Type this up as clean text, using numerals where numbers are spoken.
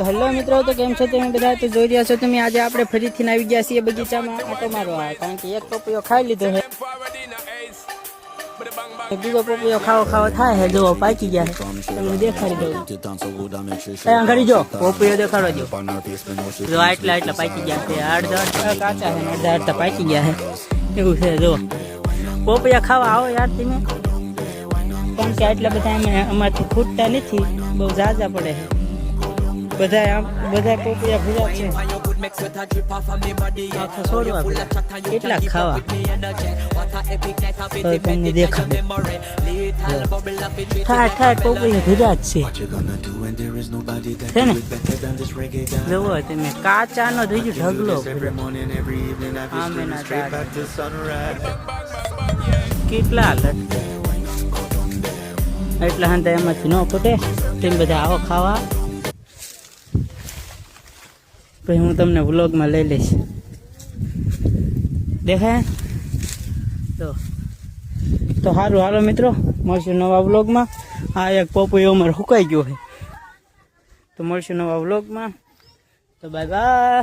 તો હેલો મિત્રો, તો કેમ છો તમે બધા? તો જોઈ રહ્યા છો તમે, આજે આપણે ફરીથી આવી ગયા છીએ બગીચામાં આટો મારવા, કારણ કે એક પપૈયો ખાઈ લીધો છે, બીજો પપૈયો ખાવો થાય છે. જો પાકી ગયા છે, તમને દેખાડી દઉં. ઘડી જો પપૈયો દેખાડો જો આટલા પાકી ગયા છે, અડધા કાચા છે ને અડધા પાકી ગયા છે, એવું છે. જો પપૈયા ખાવા આવો યાર તમે, કારણ કે આટલા બધા અમારથી ખૂટતા નથી, બહુ ઝાઝા પડે છે. બધા પપૈયા ભૂલા છે, છોડવા કેટલા ખાવા તમને દેખાડે ઠાઠ પપૈયા ભૂલા જ છે ને. જોવો તમે, કાચાનો થઈ ગયો ઢગલો, કેટલા એટલા હંતા એમાંથી ન ખૂટે. તેમ બધા આવો ખાવા, પછી હું તમને વ્લોગમાં લઈ લઈશ. દેખાય તો સારું, હાલો મિત્રો, મળશું નવા વ્લોગમાં. આ એક પપૈયો અમારે સુકાઈ ગયો છે, તો મળશું નવા વ્લોગમાં. તો બાય બાય.